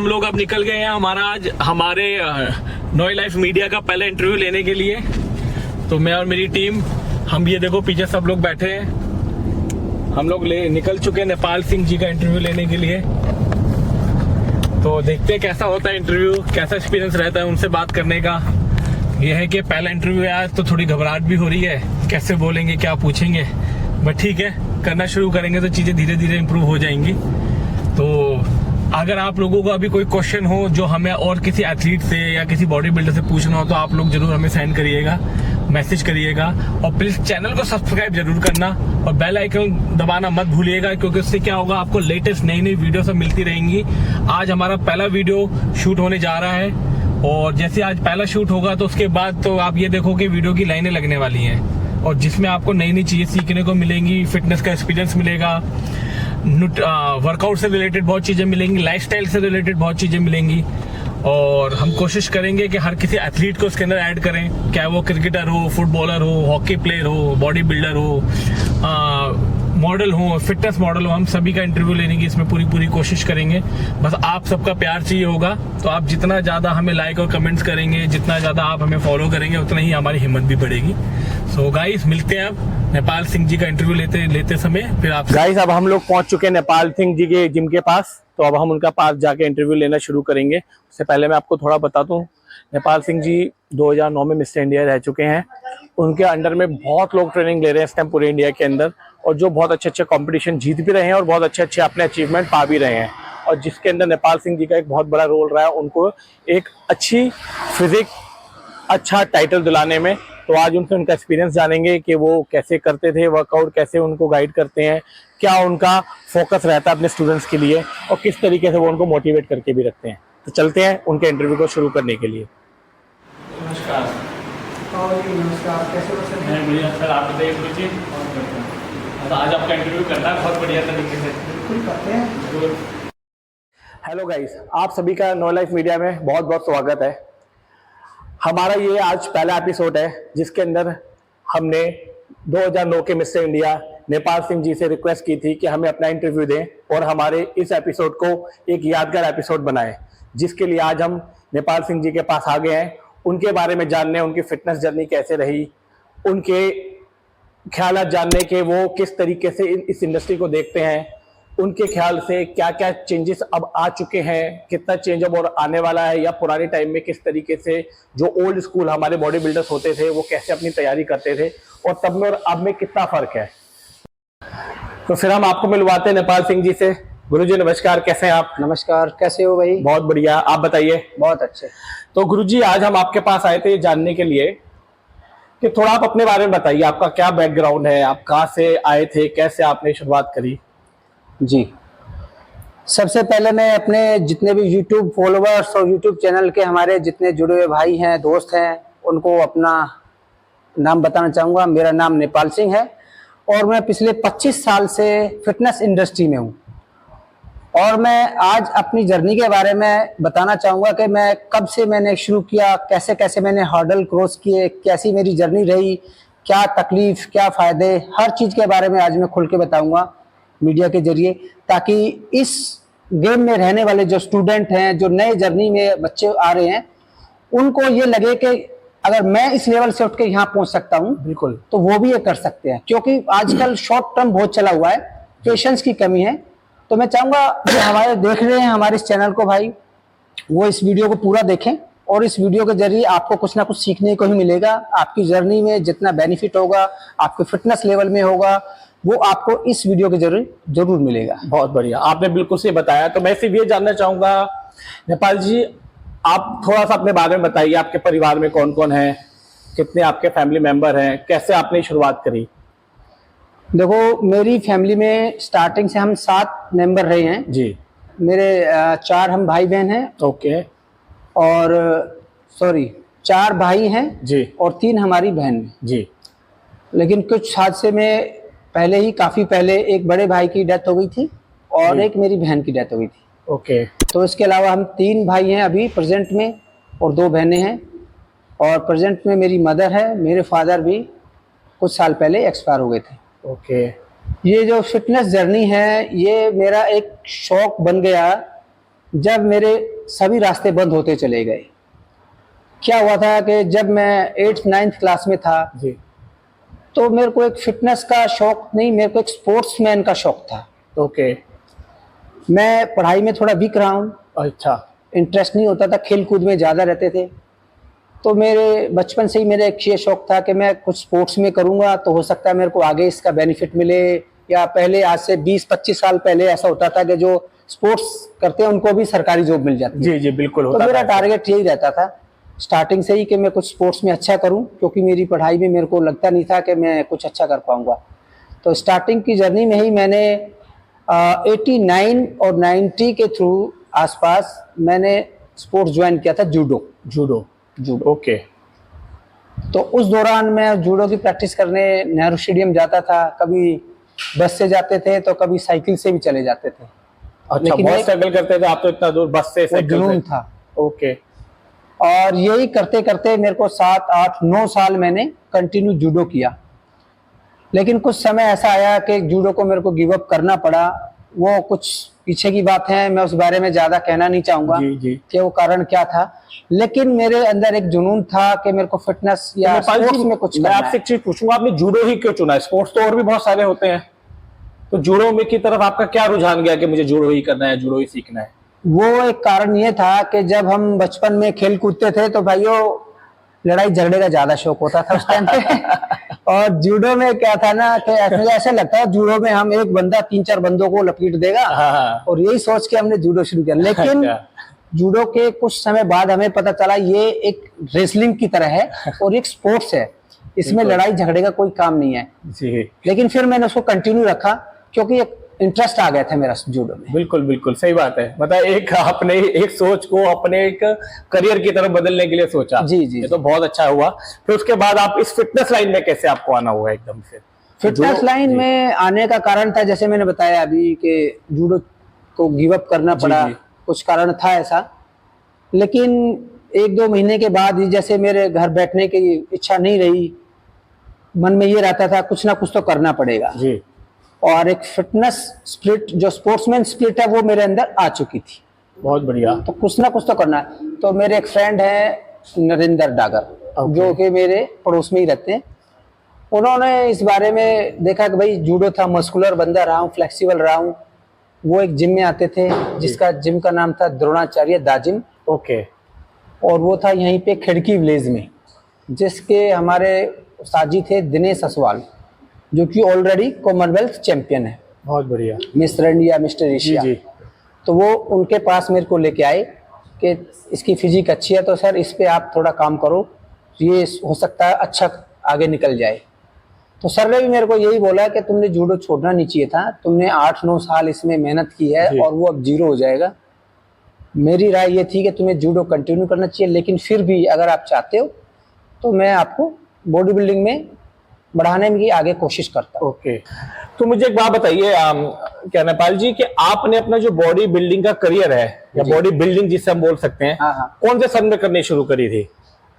हम लोग अब निकल गए हैं हमारे नॉय लाइफ मीडिया का पहला इंटरव्यू लेने के लिए। तो मैं और मेरी टीम, हम ये देखो पीछे सब लोग बैठे हैं। हम लोग निकल चुके हैं नेपाल सिंह जी का इंटरव्यू लेने के लिए। तो देखते हैं कैसा होता है इंटरव्यू, कैसा एक्सपीरियंस रहता है उनसे बात करने का। यह है कि पहला इंटरव्यू है आज, तो थोड़ी घबराहट भी हो रही है, कैसे बोलेंगे, क्या पूछेंगे, बट ठीक है, करना शुरू करेंगे तो चीज़ें धीरे धीरे इम्प्रूव हो जाएंगी। तो अगर आप लोगों को अभी कोई क्वेश्चन हो जो हमें और किसी एथलीट से या किसी बॉडी बिल्डर से पूछना हो, तो आप लोग जरूर हमें सेंड करिएगा, मैसेज करिएगा। और प्लीज़ चैनल को सब्सक्राइब जरूर करना और बेल आइकन दबाना मत भूलिएगा, क्योंकि उससे क्या होगा, आपको लेटेस्ट नई नई वीडियो सब मिलती रहेंगी। आज हमारा पहला वीडियो शूट होने जा रहा है, और जैसे आज पहला शूट होगा तो उसके बाद तो आप ये देखो कि वीडियो की लाइनें लगने वाली हैं, और जिसमें आपको नई नई चीज़ें सीखने को मिलेंगी, फिटनेस का एक्सपीरियंस मिलेगा, वर्कआउट से रिलेटेड बहुत चीज़ें मिलेंगी, लाइफस्टाइल से रिलेटेड बहुत चीज़ें मिलेंगी। और हम कोशिश करेंगे कि हर किसी एथलीट को इसके अंदर ऐड करें, चाहे वो क्रिकेटर हो, फुटबॉलर हो, हॉकी प्लेयर हो, बॉडी बिल्डर हो, मॉडल हो, फिटनेस मॉडल हो, हम सभी का इंटरव्यू लेने की इसमें पूरी कोशिश करेंगे। बस आप सबका प्यार चाहिए होगा, तो आप जितना ज़्यादा हमें लाइक और कमेंट्स करेंगे, जितना ज़्यादा आप हमें फॉलो करेंगे, उतना ही हमारी हिम्मत भी बढ़ेगी। सो गाइस, मिलते हैं अब नेपाल सिंह जी का इंटरव्यू लेते समय। फिर आप गाइस, अब हम लोग पहुंच चुके हैं नेपाल सिंह जी के जिम के पास, तो अब हम उनका पास जाके इंटरव्यू लेना शुरू करेंगे। उससे पहले मैं आपको थोड़ा बता दूं, नेपाल सिंह जी 2009 में मिस्टर इंडिया रह चुके हैं। उनके अंडर में बहुत लोग ट्रेनिंग ले रहे हैं इस टाइम पूरे इंडिया के अंदर, और जो बहुत अच्छे कंपटीशन जीत भी रहे हैं और बहुत अच्छे अपने अचीवमेंट पा भी रहे हैं, और जिसके अंदर नेपाल सिंह जी का एक बहुत बड़ा रोल रहा है उनको एक अच्छी फिजिक, अच्छा टाइटल दिलाने में। तो आज उनसे उनका एक्सपीरियंस जानेंगे कि वो कैसे करते थे वर्कआउट, कैसे उनको गाइड करते हैं, क्या उनका फोकस रहता है अपने स्टूडेंट्स के लिए, और किस तरीके से वो उनको मोटिवेट करके भी रखते हैं। तो चलते हैं उनके इंटरव्यू को शुरू करने के लिए। नमस्कार। नमस्कार, कैसे हो सर? मैं बढ़िया सर, आप बताइए कुछ। आज आपका इंटरव्यू करना है बहुत बढ़िया तरीके से। बिल्कुल करते हैं। हेलो गाइस, आप सभी का नो लाइफ मीडिया में बहुत बहुत स्वागत है। हमारा ये आज पहला एपिसोड है, जिसके अंदर हमने 2009 के मिस्टर इंडिया नेपाल सिंह जी से रिक्वेस्ट की थी कि हमें अपना इंटरव्यू दें और हमारे इस एपिसोड को एक यादगार एपिसोड बनाएं, जिसके लिए आज हम नेपाल सिंह जी के पास आ गए हैं। उनके बारे में जानने, उनकी फिटनेस जर्नी कैसे रही, उनके ख्यालात जानने के, वो किस तरीके से इस इंडस्ट्री को देखते हैं, उनके ख्याल से क्या क्या चेंजेस अब आ चुके हैं, कितना चेंज अब और आने वाला है, या पुराने टाइम में किस तरीके से जो ओल्ड स्कूल हमारे बॉडी बिल्डर्स होते थे वो कैसे अपनी तैयारी करते थे, और तब में और अब में कितना फर्क है। तो फिर हम आपको मिलवाते हैं नेपाल सिंह जी से। गुरुजी नमस्कार, कैसे हैं आप? नमस्कार, कैसे हो भाई? बहुत बढ़िया, आप बताइए। बहुत अच्छे। तो गुरुजी, आज हम आपके पास आए थे जानने के लिए कि थोड़ा आप अपने बारे में बताइए, आपका क्या बैकग्राउंड है, आप कहाँ से आए थे, कैसे आपने शुरुआत करी? जी, सबसे पहले मैं अपने जितने भी YouTube फॉलोवर्स और YouTube चैनल के हमारे जितने जुड़े हुए भाई हैं, दोस्त हैं, उनको अपना नाम बताना चाहूँगा। मेरा नाम नेपाल सिंह है और मैं पिछले 25 साल से फिटनेस इंडस्ट्री में हूँ। और मैं आज अपनी जर्नी के बारे में बताना चाहूँगा कि मैं कब से मैंने शुरू किया, कैसे कैसे मैंने हर्डल क्रॉस किए, कैसी मेरी जर्नी रही, क्या तकलीफ, क्या फ़ायदे, हर चीज़ के बारे में आज मैं खुल के बताऊँगा मीडिया के जरिए, ताकि इस गेम में रहने वाले जो स्टूडेंट हैं, जो नए जर्नी में बच्चे आ रहे हैं, उनको ये लगे कि अगर मैं इस लेवल से उठ के यहाँ पहुँच सकता हूँ, बिल्कुल, तो वो भी ये कर सकते हैं। क्योंकि आजकल शॉर्ट टर्म बहुत चला हुआ है, पेशेंस की कमी है। तो मैं चाहूँगा जो हमारे देख रहे हैं हमारे इस चैनल को भाई, वो इस वीडियो को पूरा देखें, और इस वीडियो के जरिए आपको कुछ ना कुछ सीखने को ही मिलेगा। आपकी जर्नी में जितना बेनिफिट होगा, आपके फिटनेस लेवल में होगा, वो आपको इस वीडियो के जरूर मिलेगा। बहुत बढ़िया, आपने बिल्कुल सही बताया। तो मैं सिर्फ ये जानना चाहूंगा नेपाल जी, आप थोड़ा सा अपने बारे में बताइए, आपके परिवार में कौन कौन है, कितने आपके फैमिली मेंबर हैं, कैसे आपने शुरुआत करी? देखो, मेरी फैमिली में स्टार्टिंग से हम 7 मेंबर रहे हैं जी। मेरे 4 हम भाई बहन हैं। ओके। और 4 भाई हैं जी, और 3 हमारी बहन हैं जी। लेकिन कुछ हादसे में पहले ही, काफ़ी पहले एक बड़े भाई की डेथ हो गई थी और एक मेरी बहन की डेथ हो गई थी। ओके। तो इसके अलावा हम 3 भाई हैं अभी प्रेजेंट में, और 2 बहनें हैं। और प्रेजेंट में मेरी मदर है, मेरे फादर भी कुछ साल पहले एक्सपायर हो गए थे। ओके। ये जो फिटनेस जर्नी है, ये मेरा एक शौक बन गया जब मेरे सभी रास्ते बंद होते चले गए। क्या हुआ था कि जब मैं 8th-9th क्लास में था जी। तो मेरे को एक फिटनेस का शौक नहीं, मेरे को एक स्पोर्ट्समैन का शौक था। ओके। मैं पढ़ाई में थोड़ा वीक रहा हूँ, अच्छा। इंटरेस्ट नहीं होता था, खेल कूद में ज़्यादा रहते थे। तो मेरे बचपन से ही मेरा एक ये शौक था कि मैं कुछ स्पोर्ट्स में करूँगा तो हो सकता है मेरे को आगे इसका बेनिफिट मिले। या पहले आज से 20-25 साल पहले ऐसा होता था कि जो स्पोर्ट्स करते हैं उनको भी सरकारी जॉब मिल जाती है। जी जी बिल्कुल तो होता मेरा था। टारगेट यही रहता था स्टार्टिंग से ही कि मैं कुछ स्पोर्ट्स में अच्छा करूं, क्योंकि मेरी पढ़ाई में मेरे को लगता नहीं था कि मैं कुछ अच्छा कर पाऊंगा। तो स्टार्टिंग की जर्नी में ही मैंने 89 और 90 के थ्रू आसपास मैंने स्पोर्ट्स ज्वाइन किया था, जूडो। जूडो। जूडो। ओके। तो उस दौरान मैं जूडो की प्रैक्टिस करने नेहरू स्टेडियम जाता था, कभी बस से जाते थे तो कभी साइकिल से भी चले जाते थे। अच्छा, लेकिन बहुत एक- स्ट्रगल करते थे आप तो इतना दूर बस से वो साइकिल जुनून से। था। ओके। और यही करते करते मेरे को 7-8-9 साल मैंने कंटिन्यू जूडो किया। लेकिन कुछ समय ऐसा आया कि जूडो को मेरे को गिव अप करना पड़ा। वो कुछ पीछे की बात है, मैं उस बारे में ज्यादा कहना नहीं चाहूंगा जी जी। कि वो कारण क्या था। लेकिन मेरे अंदर एक जुनून था कि मेरे को फिटनेस या नेपाल स्पोर्ट्स जी, में कुछ मैं करना आपसे है। एक चीज पूछूंगा, आपने जूडो ही क्यों चुना? स्पोर्ट्स तो और भी बहुत सारे होते हैं, तो जूडो में की तरफ आपका क्या रुझान गया कि मुझे जूडो ही करना है, जूडो ही सीखना है? वो एक कारण ये था कि जब हम बचपन में खेल कूदते थे तो भाइयों लड़ाई झगड़े का ज्यादा शौक होता था उस टाइम पे। और जूडो में क्या था ना कि मुझे ऐसा लगता है जूडो में हम एक बंदा 3-4 बंदों को लपेट देगा, हाँ। और यही सोच के हमने जूडो शुरू किया। लेकिन अच्छा। जूडो के कुछ समय बाद हमें पता चला ये एक रेसलिंग की तरह है और एक स्पोर्ट्स है, इसमें बिल्कुल। लड़ाई झगड़े का कोई काम नहीं है। जी लेकिन फिर मैंने उसको कंटिन्यू रखा क्योंकि एक इंटरेस्ट आ गया था मेरा जूडो में। बिल्कुल बिल्कुल सही बात है। मतलब एक आपने एक सोच को अपने एक करियर की तरफ बदलने के लिए सोचा। जी, जी, ये तो बहुत अच्छा हुआ। फिर उसके बाद आप इस फिटनेस लाइन में कैसे आपको आना हुआ एकदम से? फिटनेस लाइन में आने का कारण था, जैसे मैंने बताया अभी, कि जूडो को गिव अप करना पड़ा। जी। कुछ कारण था ऐसा। लेकिन 1-2 महीने के बाद ही जैसे मेरे घर बैठने की इच्छा नहीं रही, मन में ये रहता था कुछ ना कुछ तो करना पड़ेगा। जी। और एक फिटनेस स्पिरिट, जो स्पोर्ट्समैन स्पिरिट है, वो मेरे अंदर आ चुकी थी। बहुत बढ़िया। तो कुछ ना कुछ तो करना है। तो मेरे एक फ्रेंड है नरेंद्र डागर, जो कि मेरे पड़ोस में ही रहते हैं। उन्होंने इस बारे में देखा कि भाई जूडो था, मस्कुलर बंदा रहा हूँ, फ्लेक्सिबल रहा हूँ। वो एक जिम में आते थे जिसका जिम का नाम था द्रोणाचार्य दा जिम। ओके। और वो था यहीं पे खिड़की विलेज में, जिसके हमारे साजी थे दिनेश असवाल, जो कि ऑलरेडी कॉमनवेल्थ चैंपियन है, बहुत बढ़िया। मिस्टर इंडिया, मिस्टर जी एशिया। जी। तो वो उनके पास मेरे को लेके आए कि इसकी फिजिक अच्छी है तो सर इस पे आप थोड़ा काम करो, ये हो सकता है अच्छा आगे निकल जाए। तो सर ने भी मेरे को यही बोला कि तुमने जूडो छोड़ना नहीं चाहिए था, तुमने 8-9 साल इसमें मेहनत की है जी। और वो अब जीरो हो जाएगा। मेरी राय ये थी कि तुम्हें जूडो कंटिन्यू करना चाहिए, लेकिन फिर भी अगर आप चाहते हो तो मैं आपको बॉडी बिल्डिंग में बढ़ाने की आगे कोशिश करता हूँ। ओके। तो मुझे एक बात बताइए क्या नेपाल जी, कि आपने अपना जो बॉडी बिल्डिंग का करियर है या जी। बॉडी बिल्डिंग जिसे हम बोल सकते हैं, हाँ, हाँ। कौन से सन में करनी शुरू करी थी?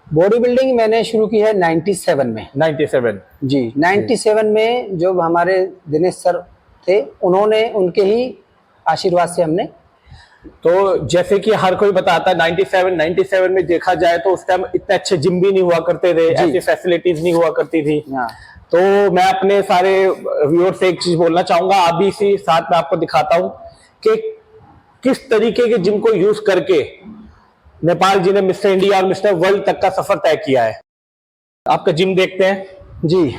बॉडी बिल्डिंग मैंने शुरू की है 97 में। 97। जी, 97 में जो हमारे दिनेश सर थे, उन्होंने, उनके ही आशीर्वाद से हमने। तो जैसे कि हर कोई बताता है 97 में देखा जाए तो उस टाइम इतने अच्छे जिम भी नहीं हुआ करते थे, ऐसी फैसिलिटीज नहीं हुआ करती थी। हाँ। तो मैं अपने सारे व्यूअर से एक चीज बोलना चाहूंगा, अभी इसी साथ में आपको दिखाता हूं कि किस तरीके के जिम को यूज करके नेपाल जी ने मिस्टर इंडिया और मिस्टर वर्ल्ड तक का सफर तय किया है। आपका जिम देखते हैं जी।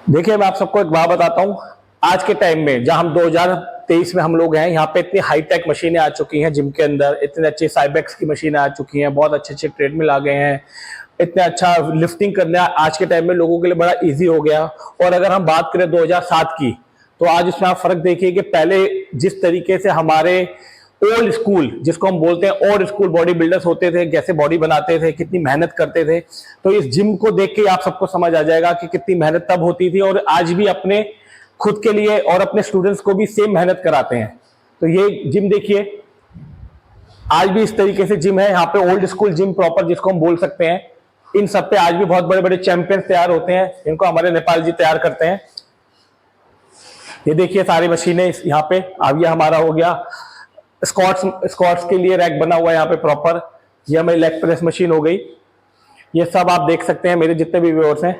देखिए, मैं आप सबको एक बात बताता हूं, आज के टाइम में जहां हम 2023 में हम लोग हैं, यहाँ पे इतनी हाईटेक मशीनें आ चुकी हैं जिम के अंदर, इतने अच्छे साइबेक्स की मशीनें आ चुकी हैं, बहुत अच्छे अच्छे ट्रेडमिल आ गए हैं, इतने अच्छा लिफ्टिंग करना आज के टाइम में लोगों के लिए बड़ा इजी हो गया। और अगर हम बात करें 2007 की, तो आज इसमें आप फर्क देखिए कि पहले जिस तरीके से हमारे ओल्ड स्कूल, जिसको हम बोलते हैं ओल्ड स्कूल बॉडी बिल्डर्स होते थे, कैसे बॉडी बनाते थे, कितनी मेहनत करते थे, तो इस जिम को देख के आप सबको समझ आ जाएगा कि कितनी मेहनत तब होती थी और आज भी अपने खुद के लिए और अपने स्टूडेंट्स को भी सेम मेहनत कराते हैं। तो ये जिम देखिए, आज भी इस तरीके से जिम है, यहाँ पे ओल्ड स्कूल जिम प्रॉपर जिसको हम बोल सकते हैं। इन सब पे आज भी बहुत बड़े बड़े चैंपियंस तैयार होते हैं, जिनको हमारे नेपाल जी तैयार करते हैं। ये देखिए सारी मशीनें यहाँ पे, अब ये हमारा हो गया स्क्वाट्स के लिए रैक बना हुआ है यहाँ पे प्रॉपर। ये हमारी लेग प्रेस मशीन हो गई। ये सब आप देख सकते हैं मेरे जितने भी व्यूअर्स हैं।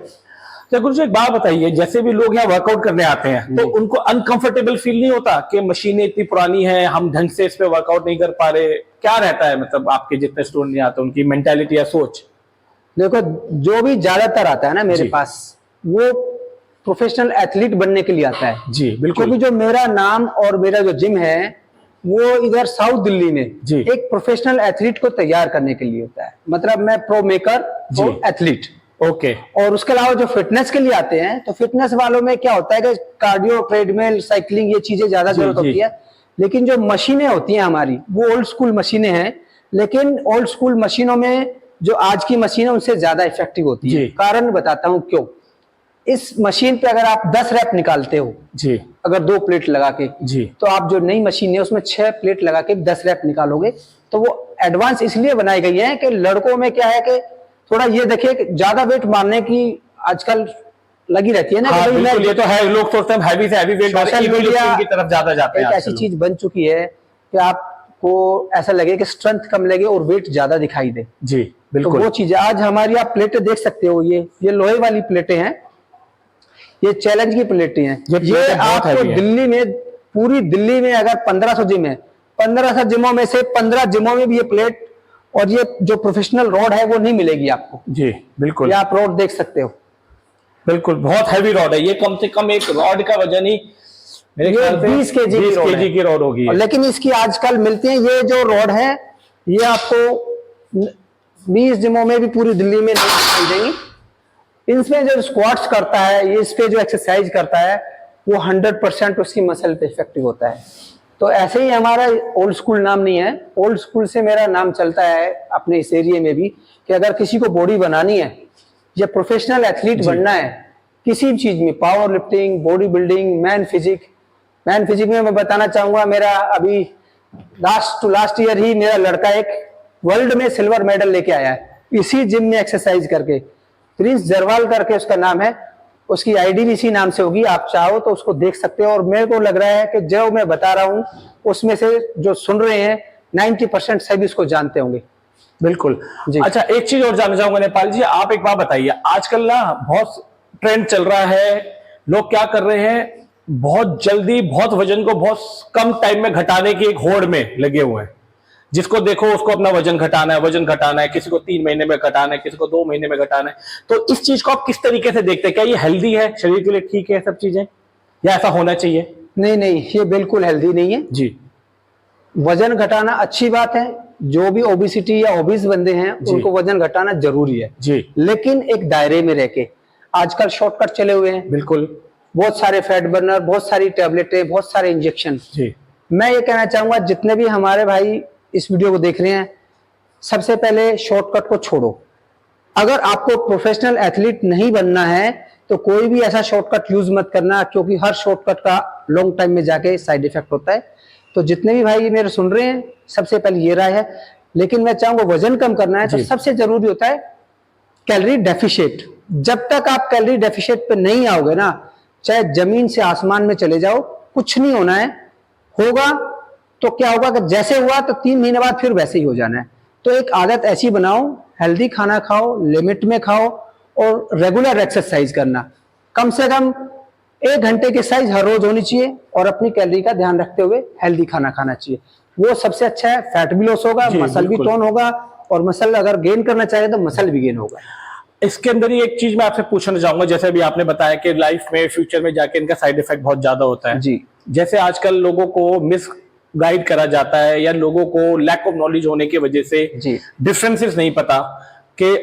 तो गुरु जी एक बात बताइए, जैसे भी लोग यहाँ वर्कआउट करने आते हैं तो उनको अनकंफर्टेबल फील नहीं होता कि मशीनें इतनी पुरानी है, हम ढंग से इस पे वर्कआउट नहीं कर पा रहे? क्या रहता है मतलब आपके जितने स्टूडेंट यहाँ आते हैं उनकी मेंटालिटी या सोच? देखो, जो भी ज्यादातर आता है ना मेरे जी। पास, वो प्रोफेशनल एथलीट बनने के लिए आता है। जी बिल्कुल। क्योंकि जो मेरा नाम और मेरा जो जिम है वो इधर साउथ दिल्ली में जी। एक प्रोफेशनल एथलीट को तैयार करने के लिए होता है। मतलब मैं प्रो मेकर जी। और एथलीट। ओके। और उसके अलावा जो फिटनेस के लिए आते हैं, तो फिटनेस वालों में क्या होता है कि कार्डियो, ट्रेडमिल, साइकिलिंग, ये चीजें ज्यादा जी, जरूरत जी। होती है। लेकिन जो मशीनें होती हैं हमारी, वो ओल्ड स्कूल मशीनें हैं। लेकिन ओल्ड स्कूल मशीनों में जो आज की मशीन है उनसे ज्यादा इफेक्टिव होती है। जी। कारण बताता हूँ क्यों। इस मशीन पे अगर आप 10 रैप निकालते हो, जी अगर 2 प्लेट लगा के, जी। तो आप जो नई मशीन है उसमें 6 प्लेट लगा के 10 रैप निकालोगे। तो वो एडवांस इसलिए बनाई गई है कि लड़कों में क्या है कि थोड़ा ये देखिए कि ज्यादा वेट मारने की आजकल लगी रहती है ना। हाँ, कि भाई बिल्कुल, ये तो है। लोग सोचते हैं हैवी से हैवी वेट सोशल मीडिया की तरफ ज्यादा जाते हैं। एक ऐसी चीज बन चुकी है कि आपको ऐसा लगे कि स्ट्रेंथ कम लगे और वेट ज्यादा दिखाई दे। जी तो बिल्कुल। वो चीज आज हमारी, आप प्लेटें देख सकते हो, ये लोहे वाली प्लेटें हैं, ये चैलेंज की प्लेटें हैं। ये ये प्लेटें बहुत आपको heavy हैं। दिल्ली में, पूरी दिल्ली में अगर 1500 जिम है, 1500 जिमों में से 15 जिमों में भी ये प्लेट और ये जो प्रोफेशनल रॉड है वो नहीं मिलेगी आपको। जी बिल्कुल। ये आप रॉड देख सकते हो, बिल्कुल बहुत हैवी रॉड है ये। कम से कम एक रॉड का वजन ही मेरे ये ख्याल से 20 केजी 20 केजी की रॉड होगी। और लेकिन इसकी आजकल मिलती है, ये जो रॉड है ये आपको 20 जिमों में भी पूरी दिल्ली में नहीं दिखाई देंगी। इसमें जो स्क्वाट्स करता है, ये इस पे जो एक्सरसाइज करता है, वो 100% उसकी मसल पे इफेक्टिव होता है। तो ऐसे ही हमारा ओल्ड स्कूल नाम नहीं है, ओल्ड स्कूल से मेरा नाम चलता है अपने इस एरिया में भी, कि अगर किसी को बॉडी बनानी है या प्रोफेशनल एथलीट बनना है किसी भी चीज में, power lifting, body building, man physique में मैं बताना चाहूंगा, मेरा अभी लास्ट ईयर ही मेरा लड़का एक वर्ल्ड में सिल्वर मेडल लेके आया है इसी जिम में एक्सरसाइज करके। प्रिंस जरवाल करके उसका नाम है, उसकी आईडी भी इसी नाम से होगी, आप चाहो तो उसको देख सकते हो। और मेरे को लग रहा है कि जो मैं बता रहा हूं उसमें से जो सुन रहे हैं 90% सभी उसको जानते होंगे। बिल्कुल जी। अच्छा, एक चीज और जानना चाहूंगा नेपाल जी, आप एक बात बताइए। आजकल ना बहुत ट्रेंड चल रहा है, लोग क्या कर रहे हैं, बहुत जल्दी बहुत वजन को बहुत कम टाइम में घटाने की एक होड़ में लगे हुए हैं। जिसको देखो उसको अपना वजन घटाना है, किसी को 3 महीने में घटाना है, किसी को 2 महीने में घटाना है। तो इस चीज को आप किस तरीके से देखते हैं? क्या ये हेल्दी है, शरीर के लिए ठीक है सब चीजें, या ऐसा होना चाहिए? नहीं, ये बिल्कुल हेल्दी नहीं है। जी वजन घटाना अच्छी बात है, जो भी ओबिसिटी या ओबीस बंदे हैं उनको वजन घटाना जरूरी है जी। लेकिन एक दायरे में रह के। आजकल शॉर्टकट चले हुए हैं, बिल्कुल। बहुत सारे फैट बर्नर, बहुत सारी टैबलेटें, बहुत सारे इंजेक्शन। जी मैं ये कहना चाहूंगा जितने भी हमारे भाई इस वीडियो को देख रहे हैं, सबसे पहले शॉर्टकट को छोड़ो। अगर आपको प्रोफेशनल एथलीट नहीं बनना है तो कोई भी ऐसा शॉर्टकट यूज मत करना, क्योंकि हर शॉर्टकट का लॉन्ग टाइम में जाके साइड इफेक्ट होता है। तो जितने भी भाई मेरे सुन रहे हैं, सबसे पहले ये राय है। लेकिन मैं चाहूंगा वजन कम करना है तो सबसे जरूरी होता है कैलोरी डेफिशिएट। जब तक आप कैलोरी डेफिशिएट पे नहीं आओगे ना, चाहे जमीन से आसमान में चले जाओ, कुछ नहीं होना है। होगा तो क्या होगा कि जैसे हुआ तो 3 महीने बाद फिर वैसे ही हो जाना है। तो एक आदत ऐसी बनाओ, हेल्दी खाना खाओ, लिमिट में खाओ और रेगुलर एक्सरसाइज करना। कम से कम 1 घंटे की एक्सरसाइज हर रोज होनी चाहिए और अपनी कैलोरी का ध्यान रखते हुए हेल्दी खाना खाना चाहिए। वो सबसे अच्छा है। फैट भी लॉस होगा, मसल भी टोन होगा, और मसल अगर गेन करना चाहे तो मसल भी गेन होगा। इसके अंदर ही एक चीज मैं आपसे पूछना चाहूंगा, जैसे अभी आपने बताया कि लाइफ में, फ्यूचर में जाके इनका साइड इफेक्ट बहुत ज्यादा होता है जी। जैसे आजकल लोगों को मिस गाइड करा जाता है, या लोगों को लैक ऑफ नॉलेज होने की वजह से जी। डिफरेंसेस नहीं पता कि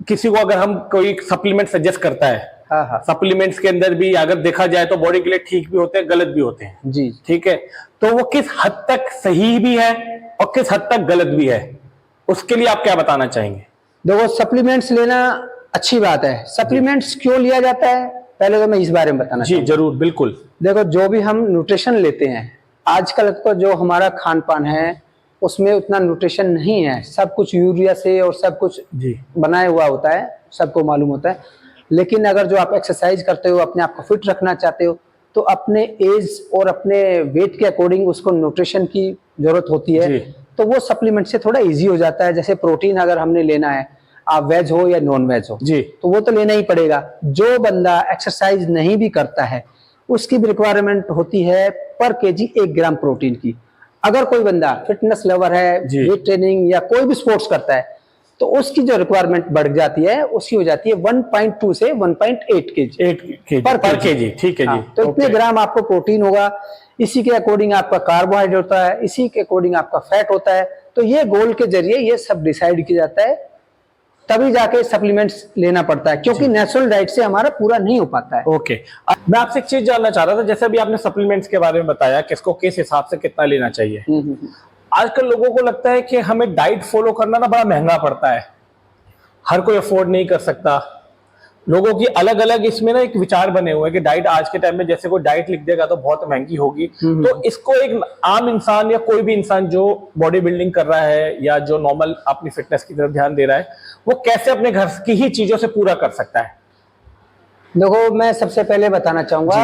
किसी को अगर हम कोई सप्लीमेंट सजेस्ट करता है, हाँ। सप्लीमेंट्स के अंदर भी अगर देखा जाए तो बॉडी के लिए ठीक भी होते हैं, गलत भी होते हैं। जी। ठीक है, तो वो किस हद तक सही भी है और किस हद तक गलत भी है, उसके लिए आप क्या बताना चाहेंगे? देखो, सप्लीमेंट्स लेना अच्छी बात है। सप्लीमेंट्स क्यों लिया जाता है, पहले तो मैं इस बारे में बताना जी जरूर, बिल्कुल। देखो, जो भी हम न्यूट्रिशन लेते हैं, आजकल का जो हमारा खान पान है उसमें उतना न्यूट्रिशन नहीं है। सब कुछ यूरिया से और सब कुछ जी बनाया हुआ होता है, सबको मालूम होता है। लेकिन अगर जो आप एक्सरसाइज करते हो, अपने आप को फिट रखना चाहते हो, तो अपने एज और अपने वेट के अकॉर्डिंग उसको न्यूट्रिशन की जरूरत होती है। जी। तो वो सप्लीमेंट से थोड़ा इजी हो जाता है। जैसे प्रोटीन अगर हमने लेना है, आप वेज हो या नॉन वेज हो, जी। तो वो तो लेना ही पड़ेगा। जो बंदा एक्सरसाइज नहीं भी करता है उसकी भी रिक्वायरमेंट होती है पर केजी 1 ग्राम प्रोटीन की। अगर कोई बंदा फिटनेस लवर है, जी। वेट ट्रेनिंग या कोई भी स्पोर्ट्स करता है, तो उसकी जो रिक्वायरमेंट बढ़ जाती है, उसकी हो जाती है 1.2 से 1.8 केजी 8 केजी पर पर केजी। ठीक है जी। हाँ, तो इतने ग्राम आपको प्रोटीन होगा, इसी के अकॉर्डिंग आपका कार्बोहाइड्रेट होता है, इसी के अकॉर्डिंग आपका फैट होता है। तो ये गोल के जरिए ये सब डिसाइड किया जाता है, तभी जाके सप्लीमेंट्स लेना पड़ता है, क्योंकि नेचुरल डाइट से हमारा पूरा नहीं हो पाता है। ओके, मैं आपसे एक चीज जानना चाह रहा था, जैसे अभी आपने सप्लीमेंट्स के बारे में बताया, किसको किस हिसाब से कितना लेना चाहिए। आजकल लोगों को लगता है कि हमें डाइट फॉलो करना ना बड़ा महंगा पड़ता है, हर कोई अफोर्ड नहीं कर सकता। लोगों की अलग अलग इसमें ना एक विचार बने हुए हैं कि डाइट आज के टाइम में जैसे कोई डाइट लिख देगा तो बहुत महंगी होगी। तो इसको एक आम इंसान या कोई भी इंसान जो बॉडी बिल्डिंग कर रहा है या जो नॉर्मल अपनी फिटनेस की तरफ ध्यान दे रहा है, वो कैसे अपने घर की ही चीजों से पूरा कर सकता है? देखो, मैं सबसे पहले बताना चाहूंगा,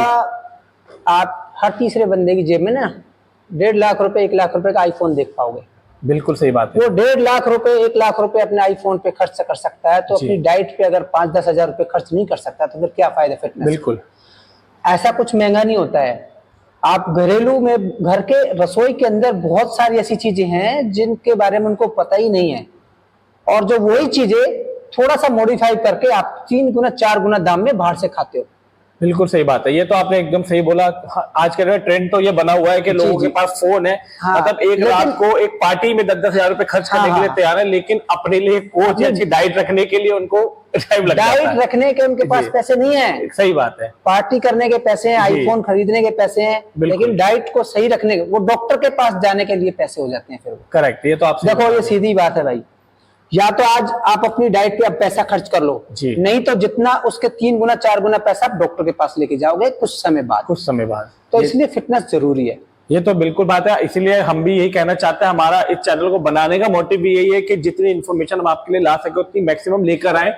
आप हर तीसरे बंदे की जेब में ना 1.5 लाख रुपए 1 लाख रुपए का आईफोन देख पाओगे। बिल्कुल सही बात है। वो 1.5 लाख रुपए 1 लाख रुपए अपने आईफोन पे खर्च कर सकता है, तो अपनी डाइट पे अगर 5-10 हजार रुपए खर्च नहीं कर सकता तो फिर क्या फायदा फिटनेस। बिल्कुल, ऐसा कुछ महंगा नहीं होता है। आप घरेलू में, घर के रसोई के अंदर बहुत सारी ऐसी चीजें हैं जिनके बारे में उनको पता ही नहीं है, और जो वही चीजें थोड़ा सा मॉडिफाई करके आप 3 गुना 4 गुना दाम में बाहर से खाते हो। बिल्कुल सही बात है, ये तो आपने एकदम सही बोला। आज के ट्रेंड तो ये बना हुआ है कि लोगों के पास फोन है, हाँ, मतलब एक रात को एक पार्टी में 10-10 हजार रुपए खर्च करने के लिए तैयार है, लेकिन अपने लिए कोच या अच्छी डाइट रखने के लिए उनको टाइम लगता है। डाइट रखने के उनके पास पैसे नहीं है। सही बात है। पार्टी करने के पैसे हैं, आईफोन खरीदने के पैसे हैं, लेकिन डाइट को सही रखने के, वो डॉक्टर के पास जाने के लिए पैसे हो जाते हैं फिर। करेक्ट, ये तो आप देखो, ये सीधी बात है भाई। या तो आज आप अपनी डाइट पे अब पैसा खर्च कर लो, नहीं तो जितना उसके 3 गुना 4 गुना पैसा आप डॉक्टर के पास लेके जाओगे कुछ समय बाद। तो इसलिए फिटनेस जरूरी है। ये तो बिल्कुल बात है, इसीलिए हम भी यही कहना चाहते हैं, हमारा इस चैनल को बनाने का मोटिव भी यही है कि जितनी इन्फॉर्मेशन हम आपके लिए ला सके उतनी मैक्सिमम लेकर आए।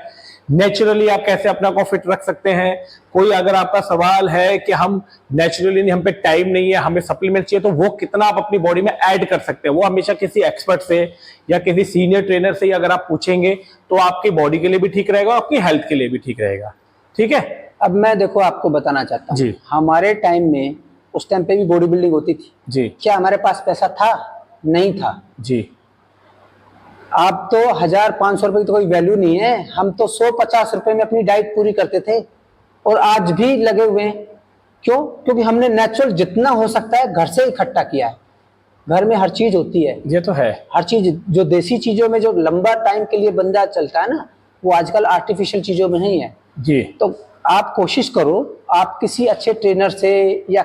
नेचुरली आप कैसे अपना को फिट रख सकते हैं। कोई अगर आपका सवाल है कि हम नेचुरली नहीं, हम पे टाइम नहीं है, हमें सप्लीमेंट चाहिए, तो वो कितना आप अपनी बॉडी में ऐड कर सकते हैं, वो हमेशा किसी एक्सपर्ट से या किसी सीनियर ट्रेनर से अगर आप पूछेंगे तो आपकी बॉडी के लिए भी ठीक रहेगा, आपकी हेल्थ के लिए भी ठीक रहेगा। ठीक है, अब मैं देखो आपको बताना चाहता हूँ, हमारे टाइम में, उस टाइम पे भी बॉडी बिल्डिंग होती थी जी। क्या हमारे पास पैसा था? नहीं था जी। आप तो 1000-500 रुपए की तो कोई वैल्यू नहीं है। हम तो 150 रुपए में अपनी डाइट पूरी करते थे, और आज भी लगे हुए हैं। क्यों? क्योंकि हमने नेचुरल जितना हो सकता है घर से इकट्ठा किया है। घर में हर चीज होती है, ये तो है। हर चीज, जो देसी चीजों में जो लंबा टाइम के लिए बंदा चलता है ना, वो आजकल आर्टिफिशियल चीजों में नहीं है जी। तो आप कोशिश करो, आप किसी अच्छे ट्रेनर से या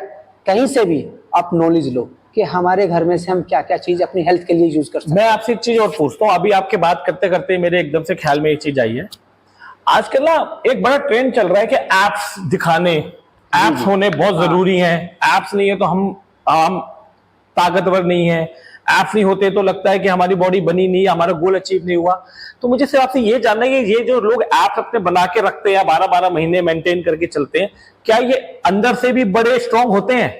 कहीं से भी आप नॉलेज लो कि हमारे घर में से हम क्या क्या चीज अपनी हेल्थ के लिए यूज कर सकते हैं। मैं आपसे एक चीज और पूछता हूँ, अभी आपके बात करते करते मेरे एकदम से ख्याल में एक चीज आई है। आजकल ना एक बड़ा ट्रेंड चल रहा है कि एप्स दिखाने, एप्स होने बहुत जरूरी हैं। एप्स नहीं है तो हम ताकतवर नहीं है, एप्स नहीं होते तो लगता है कि हमारी बॉडी बनी नहीं, हमारा गोल अचीव नहीं हुआ। तो मुझे सिर्फ आपसे ये जानना है कि ये जो लोग एप्स अपने बना के रखते हैं, 12-12 महीने मेंटेन करके चलते हैं, क्या ये अंदर से भी बड़े स्ट्रांग होते हैं?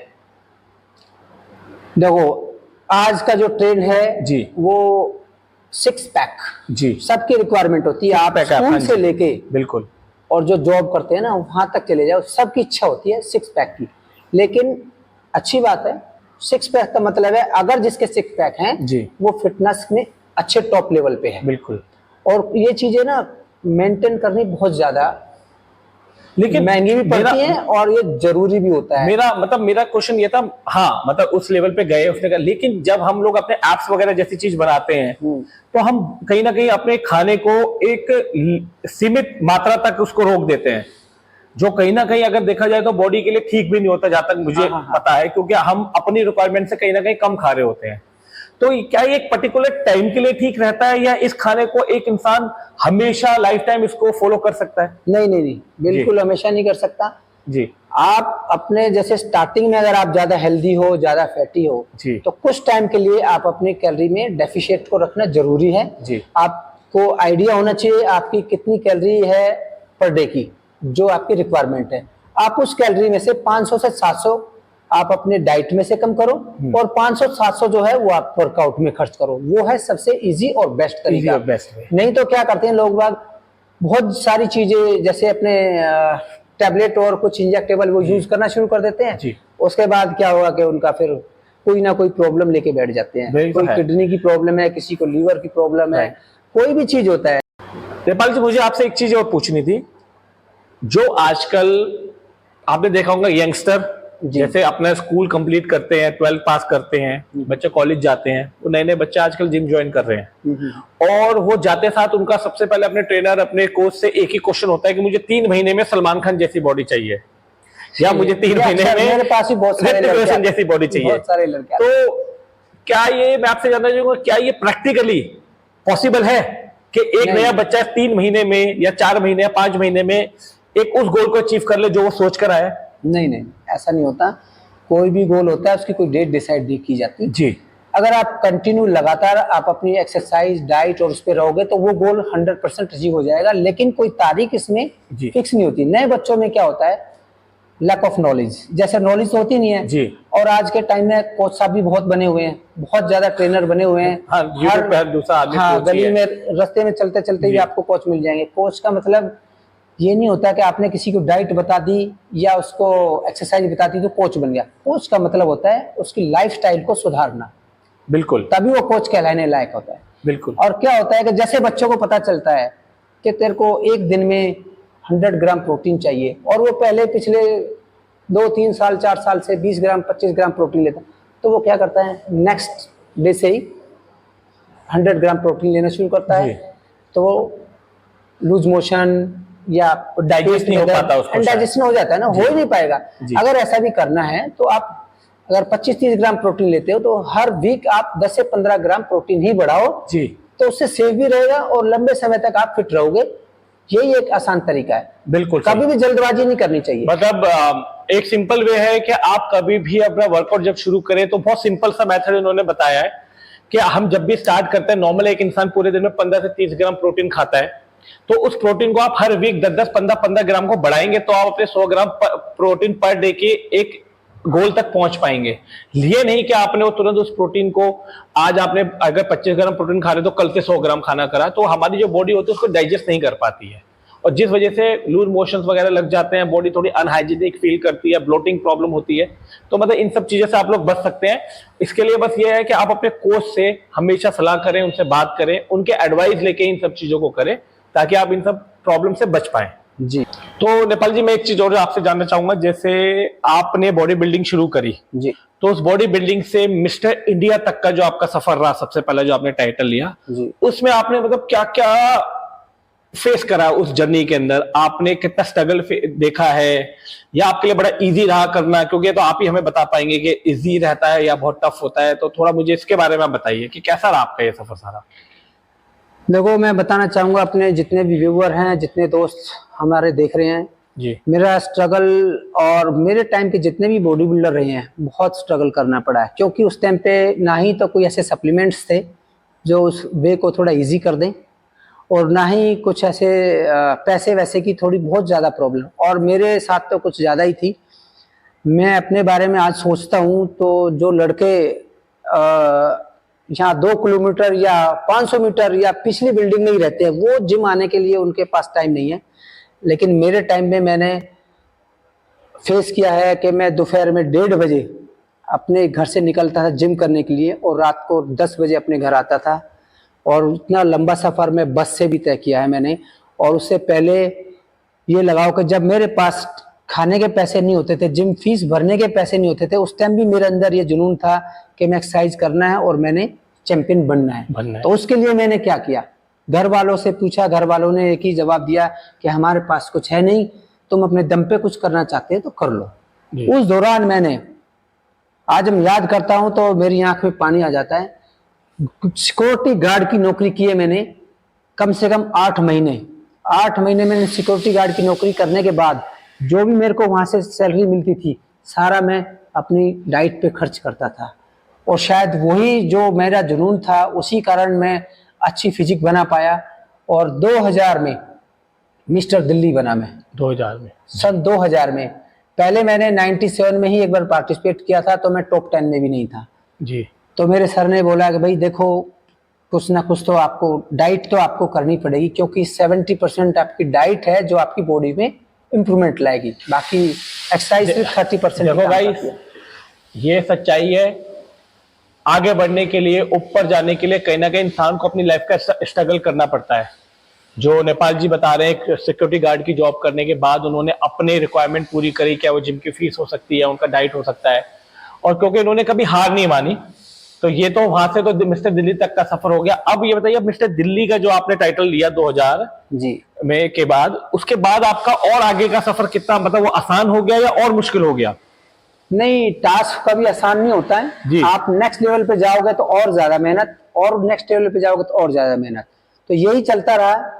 देखो, आज का जो ट्रेंड है जी, वो 6 पैक जी, सबकी रिक्वायरमेंट होती है। आप स्कूल से लेके बिल्कुल, और जो जॉब करते हैं ना वहां तक चले जाओ, सबकी इच्छा होती है 6 पैक की। लेकिन अच्छी बात है, 6 पैक का मतलब है अगर जिसके 6 पैक हैं जी, वो फिटनेस में अच्छे टॉप लेवल पे है। बिल्कुल। और ये चीजें ना मेंटेन करनी बहुत ज्यादा, लेकिन महंगी भी पड़ती है और ये जरूरी भी होता है। मेरा क्वेश्चन ये था, हाँ मतलब उस लेवल पे गए उसने कहा, लेकिन जब हम लोग अपने एप्स वगैरह जैसी चीज बनाते हैं तो हम कहीं ना कहीं अपने खाने को एक सीमित मात्रा तक उसको रोक देते हैं, जो कहीं ना कहीं अगर देखा जाए तो बॉडी के लिए ठीक भी नहीं होता, जहां तक मुझे पता है, क्योंकि हम अपनी रिक्वायरमेंट से कहीं ना कहीं कम खा रहे होते हैं। तो क्या ये एक पर्टिकुलर टाइम के लिए ठीक रहता है, या इस खाने को एक इंसान हमेशा लाइफ टाइम इसको फॉलो कर सकता है? नहीं, बिल्कुल हमेशा नहीं कर सकता जी। आप अपने जैसे स्टार्टिंग में अगर आप ज्यादा हेल्दी हो, ज्यादा फैटी हो जी, तो कुछ टाइम के लिए आप अपनी कैलोरी में डेफिशिएट को रखना जरूरी है जी। आपको आइडिया होना चाहिए आपकी कितनी कैलोरी है पर डे की, जो आपकी रिक्वायरमेंट है। आप उस कैलोरी में से 500 से 700 आप अपने डाइट में से कम करो और 500-700 जो है वो आप वर्कआउट में खर्च करो। वो है सबसे इजी और बेस्ट तरीका। नहीं तो क्या करते हैं लोग बाग, बहुत सारी चीजें जैसे अपने टैबलेट और कुछ इंजेक्टेबल वो यूज करना शुरू कर देते हैं। उसके बाद क्या होगा कि उनका फिर कोई ना कोई प्रॉब्लम लेके बैठ जाते हैं। कोई किडनी की प्रॉब्लम है, किसी को लीवर की प्रॉब्लम है, कोई भी चीज होता है। नेपाल जी, मुझे आपसे एक चीज और पूछनी थी। जो आजकल आपने देखा होगा यंगस्टर जैसे अपना स्कूल कंप्लीट करते हैं, 12 पास करते हैं, बच्चे कॉलेज जाते हैं, तो नए नए बच्चे आजकल जिम ज्वाइन कर रहे हैं और वो जाते साथ उनका सबसे पहले अपने ट्रेनर, अपने कोच से एक ही क्वेश्चन होता है कि मुझे 3 महीने में सलमान खान जैसी बॉडी चाहिए या मुझे 3 महीने में मेरे पास भी बहुत सारे लड़के जैसी बॉडी चाहिए। बहुत सारे लड़के। तो क्या ये, मैं आपसे जानना चाहूंगा, क्या ये प्रैक्टिकली पॉसिबल है कि एक नया बच्चा 3 महीने में या 4 महीने या 5 महीने में एक उस गोल को अचीव कर ले जो वो सोच कर आया? नहीं, ऐसा नहीं होता। कोई भी गोल होता है उसकी कोई डेट डिसाइड नहीं की जाती जी। अगर आप कंटिन्यू लगातार आप अपनी एक्सरसाइज, डाइट और उस पर रहोगे तो वो गोल 100% अचीव हो जाएगा, लेकिन कोई तारीख इसमें फिक्स नहीं होती। नए बच्चों में क्या होता है, लैक ऑफ नॉलेज, जैसे नॉलेज तो होती नहीं है जी। और आज के टाइम में कोच साहब भी बहुत बने हुए हैं, बहुत ज्यादा ट्रेनर बने हुए हैं। हर दूसरा आदमी गली में, रास्ते में चलते चलते भी आपको कोच मिल जाएंगे। कोच का मतलब ये नहीं होता कि आपने किसी को डाइट बता दी या उसको एक्सरसाइज बता दी तो कोच बन गया। कोच का मतलब होता है उसकी लाइफस्टाइल को सुधारना, बिल्कुल, तभी वो कोच कहलाने लायक होता है। बिल्कुल। और क्या होता है कि जैसे बच्चों को पता चलता है कि तेरे को एक दिन में 100 ग्राम प्रोटीन चाहिए और वो पहले पिछले 2-3 साल 4 साल से 20 ग्राम 25 ग्राम प्रोटीन लेता, तो वो क्या करता है, नेक्स्ट डे से ही 100 ग्राम प्रोटीन लेना शुरू करता है। तो वो लूज मोशन या डाइजेस्ट नहीं हो पाता, उसको डाइजेशन हो जाता है ना, हो ही नहीं पाएगा। अगर ऐसा भी करना है तो आप अगर 25-30 ग्राम प्रोटीन लेते हो तो हर वीक आप 10 से 15 ग्राम प्रोटीन ही बढ़ाओ जी, तो उससे सेफ भी रहेगा और लंबे समय तक आप फिट रहोगे। यही एक आसान तरीका है। बिल्कुल, कभी भी जल्दबाजी नहीं करनी चाहिए। मतलब एक सिंपल वे है कि आप कभी भी अपना वर्कआउट जब शुरू करें तो बहुत सिंपल सा मेथड इन्होंने बताया है कि हम जब भी स्टार्ट करते हैं, नॉर्मल एक इंसान पूरे दिन में 15 से 30 ग्राम प्रोटीन खाता है, तो उस प्रोटीन को आप हर वीक 10-10, 15-15 ग्राम को बढ़ाएंगे तो आप अपने 100 ग्राम प्रोटीन पर डे के एक गोल तक पहुंच पाएंगे। ये नहीं कि आपने वो तुरंत उस प्रोटीन को, आज आपने अगर 25 ग्राम प्रोटीन खा रहे तो कल से 100 ग्राम खाना करा, तो हमारी जो बॉडी होती है उसको डाइजेस्ट नहीं कर पाती है और जिस वजह से लूज मोशंस वगैरह लग जाते हैं, बॉडी थोड़ी अनहाइजीनिक फील करती है, ब्लोटिंग प्रॉब्लम होती है। तो मतलब इन सब चीजों से आप लोग बच सकते हैं। इसके लिए बस ये है कि आप अपने कोच से हमेशा सलाह करें, उनसे बात करें, उनके एडवाइस लेके इन सब चीजों को करें ताकि आप इन सब प्रॉब्लम से बच पाए जी। तो नेपाल जी, मैं एक चीज और आपसे जानना चाहूंगा, जैसे आपने बॉडी बिल्डिंग शुरू करी जी, तो उस बॉडी बिल्डिंग से मिस्टर इंडिया तक का जो आपका सफर रहा, सबसे पहले जो आपने टाइटल लिया जी, उसमें आपने मतलब क्या क्या फेस करा उस जर्नी के अंदर? आपने कितना स्ट्रगल देखा है या आपके लिए बड़ा इजी रहा करना? क्योंकि तो आप ही हमें बता पाएंगे कि इजी रहता है या बहुत टफ होता है, तो थोड़ा मुझे इसके बारे में बताइए कि कैसा रहा आपका ये सफर सारा। देखो, मैं बताना चाहूंगा अपने जितने भी व्यूअर हैं, जितने दोस्त हमारे देख रहे हैं जी, मेरा स्ट्रगल और मेरे टाइम के जितने भी बॉडी बिल्डर रहे हैं, बहुत स्ट्रगल करना पड़ा है। क्योंकि उस टाइम पे ना ही तो कोई ऐसे सप्लीमेंट्स थे जो उस वे को थोड़ा इजी कर दें और ना ही कुछ ऐसे पैसे वैसे की थोड़ी बहुत ज़्यादा प्रॉब्लम, और मेरे साथ तो कुछ ज़्यादा ही थी। मैं अपने बारे में आज सोचता हूँ तो जो लड़के यहाँ 2 किलोमीटर या 500 मीटर या पिछली बिल्डिंग में ही रहते हैं, वो जिम आने के लिए उनके पास टाइम नहीं है। लेकिन मेरे टाइम में मैंने फेस किया है कि मैं दोपहर में 1:30 बजे अपने घर से निकलता था जिम करने के लिए और रात को 10 बजे अपने घर आता था, और इतना लंबा सफ़र मैं बस से भी तय किया है मैंने। और उससे पहले ये लगाओ कि जब मेरे पास खाने के पैसे नहीं होते थे, जिम फीस भरने के पैसे नहीं होते थे, उस टाइम भी मेरे अंदर ये जुनून था कि मैं एक्सरसाइज करना है और मैंने चैंपियन बनना है। तो उसके लिए मैंने क्या किया, घर वालों से पूछा, घर वालों ने एक ही जवाब दिया कि हमारे पास कुछ है नहीं, तुम अपने दम पे कुछ करना चाहते हैं तो कर लो। उस दौरान मैंने, आज हम याद करता हूं तो मेरी आंख में पानी आ जाता है, सिक्योरिटी गार्ड की नौकरी की है मैंने कम से कम 8 महीने। 8 महीने मैंने सिक्योरिटी गार्ड की नौकरी करने के बाद जो भी मेरे को वहां से सैलरी मिलती थी सारा मैं अपनी डाइट पे खर्च करता था, और शायद वही जो मेरा जुनून था उसी कारण मैं अच्छी फिजिक बना पाया और 2000 में मिस्टर दिल्ली बना मैं। 2000 में, सन 2000 में पहले मैंने 97 में ही एक बार पार्टिसिपेट किया था, तो मैं टॉप 10 में भी नहीं था। जी तो मेरे सर ने बोला कि भाई देखो, कुछ ना कुछ तो आपको डाइट तो आपको करनी पड़ेगी, क्योंकि 70% आपकी डाइट है जो आपकी बॉडी में इम्प्रूवमेंट लाएगी, बाकी एक्सरसाइज सिर्फ 30%। देखो भाई, ये सच्चाई है। आगे बढ़ने के लिए, ऊपर जाने के लिए कहीं ना कहीं इंसान को अपनी लाइफ का स्ट्रगल करना पड़ता है। जो नेपाल जी बता रहे हैं, सिक्योरिटी गार्ड की जॉब करने के बाद उन्होंने अपने रिक्वायरमेंट पूरी करी, क्या वो जिम की फीस हो सकती है, उनका डाइट हो सकता है, और क्योंकि उन्होंने कभी हार नहीं मानी, तो ये तो वहां से तो मिस्टर दिल्ली तक का सफर हो गया। अब ये बताइए, मिस्टर दिल्ली का जो आपने टाइटल लिया 2000 जी में के बाद, उसके बाद आपका और आगे का सफर कितना, मतलब वो आसान हो गया या और मुश्किल हो गया? नहीं, टास्क कभी आसान नहीं होता है जी। आप नेक्स्ट लेवल पे जाओगे तो और ज्यादा मेहनत, और नेक्स्ट लेवल पे जाओगे तो और ज्यादा मेहनत, तो यही चलता रहा।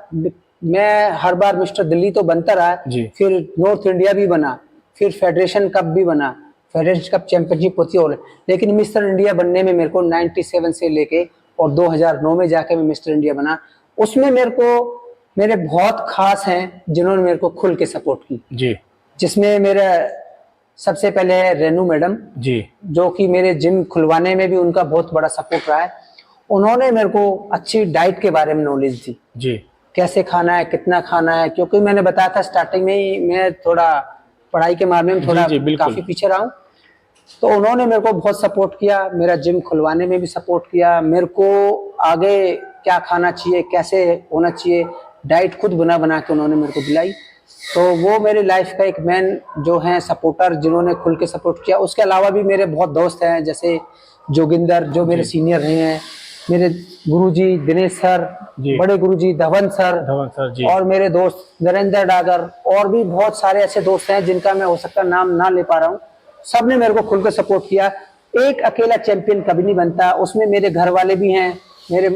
मैं हर बार मिस्टर दिल्ली तो बनता रहा, जी। फिर नॉर्थ इंडिया भी बना, फिर फेडरेशन कप भी बना, फेडरेशन कप चैंपियनशिप होती है, लेकिन मिस्टर इंडिया बनने में मेरे को 97 से लेके और 2009 में जाके मैं मिस्टर इंडिया बना। उसमें मेरे बहुत खास हैं जिन्होंने मेरे को खुल के सपोर्ट की, जी जिसमें मेरा सबसे पहले है रेनू मैडम जी, जो कि मेरे जिम खुलवाने में भी उनका बहुत बड़ा सपोर्ट रहा है। उन्होंने मेरे को अच्छी डाइट के बारे में नॉलेज दी, जी कैसे खाना है, कितना खाना है, क्योंकि मैंने बताया था स्टार्टिंग में ही मैं थोड़ा पढ़ाई के मामले में थोड़ा जी, बिल्कुल। काफी पीछे रहा हूँ। तो उन्होंने मेरे को बहुत सपोर्ट किया, मेरा जिम खुलवाने में भी सपोर्ट किया, मेरे को आगे क्या खाना चाहिए, कैसे होना चाहिए, डाइट खुद बना बना के उन्होंने मेरे को दिलाई। तो वो मेरी लाइफ का एक मेन जो है सपोर्टर, जिन्होंने खुल के सपोर्ट किया। उसके अलावा भी मेरे बहुत दोस्त हैं, जैसे जोगिंदर जो मेरे सीनियर रहे हैं, मेरे गुरुजी दिनेश सर, बड़े गुरुजी धवन सर जी, और मेरे दोस्त नरेंद्र डागर, और भी बहुत सारे ऐसे दोस्त हैं जिनका मैं हो सकता नाम ना ले पा रहा हूँ। सब ने मेरे को खुल के सपोर्ट किया। एक अकेला चैंपियन कभी नहीं बनता, उसमें मेरे घर वाले भी हैं, मेरे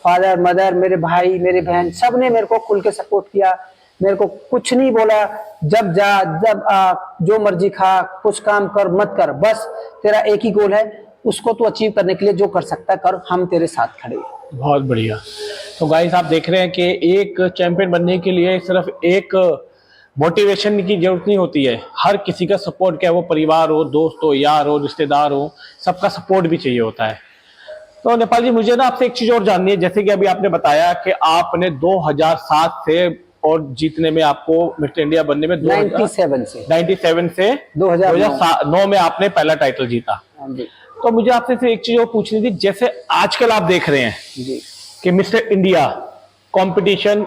फादर मदर, मेरे भाई, मेरे बहन, सब ने मेरे को खुल के सपोर्ट किया। मेरे को कुछ नहीं बोला, जब जा जब आ, जो मर्जी खा, कुछ काम कर मत कर, बस तेरा एक ही गोल है, उसको तो अचीव करने के लिए जो कर सकता कर, हम तेरे साथ खड़े हैं। बहुत बढ़िया। तो गाइस, आप देख रहे हैं कि एक चैंपियन बनने के लिए सिर्फ एक मोटिवेशन की जरूरत नहीं होती है, हर किसी का सपोर्ट, क्या वो परिवार हो, दोस्त हो, यार हो, रिश्तेदार हो, सबका सपोर्ट भी चाहिए होता है। तो नेपाल जी, मुझे ना आपसे एक चीज और जाननी है। जैसे कि अभी आपने बताया कि आपने 2007 से और जीतने में, आपको मिस्टर इंडिया बनने में 97 से 2009 में आपने पहला टाइटल जीता। तो मुझे आपसे से एक चीज और पूछनी थी। जैसे आजकल आप देख रहे हैं जी कि मिस्टर इंडिया कंपटीशन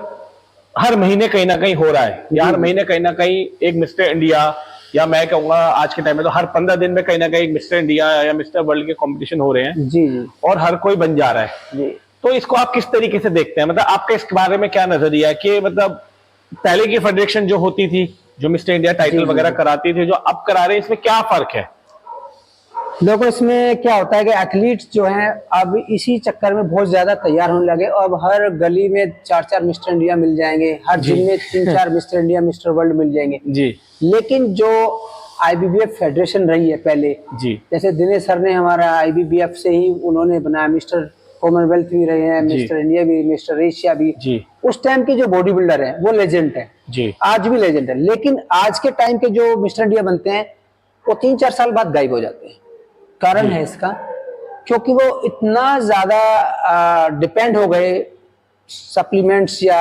हर महीने कहीं ना कहीं हो रहा है, या हर महीने कहीं ना कहीं एक मिस्टर इंडिया, या मैं कहूंगा आज के टाइम में तो हर 15 दिन में कहीं ना कहीं मिस्टर इंडिया या मिस्टर वर्ल्ड के कंपटीशन हो रहे हैं। जी जी, और हर कोई बन जा रहा है जी। तो इसको आप किस तरीके से देखते हैं? मतलब आपका इस बारे में क्या नजरिया है कि मतलब पहले की फेडरेशन जो होती थी, जो मिस्टर इंडिया टाइटल वगैरह कराती थी, जो अब करा रहे हैं, इसमें क्या फर्क है? देखो, इसमें क्या होता है कि एथलीट्स जो हैं अब इसी चक्कर में बहुत ज्यादा तैयार होने लगे। अब हर गली में 4-4 मिस्टर इंडिया मिल जाएंगे, हर जिम में 3-4 मिस्टर इंडिया, मिस्टर वर्ल्ड मिल जाएंगे जी। लेकिन जो आईबीबीएफ फेडरेशन रही है पहले, जी, जैसे दिनेश सर ने हमारा आईबीबीएफ से ही उन्होंने बनाया, मिस्टर कॉमनवेल्थ भी रहे हैं, मिस्टर इंडिया भी, मिस्टर एशिया भी जी। उस टाइम के जो बॉडी बिल्डर है वो लेजेंड है जी, आज भी लेजेंड है। लेकिन आज के टाइम के जो मिस्टर इंडिया बनते हैं वो 3-4 साल बाद गायब हो जाते हैं। कारण है इसका, क्योंकि वो इतना ज्यादा डिपेंड हो गए सप्लीमेंट्स या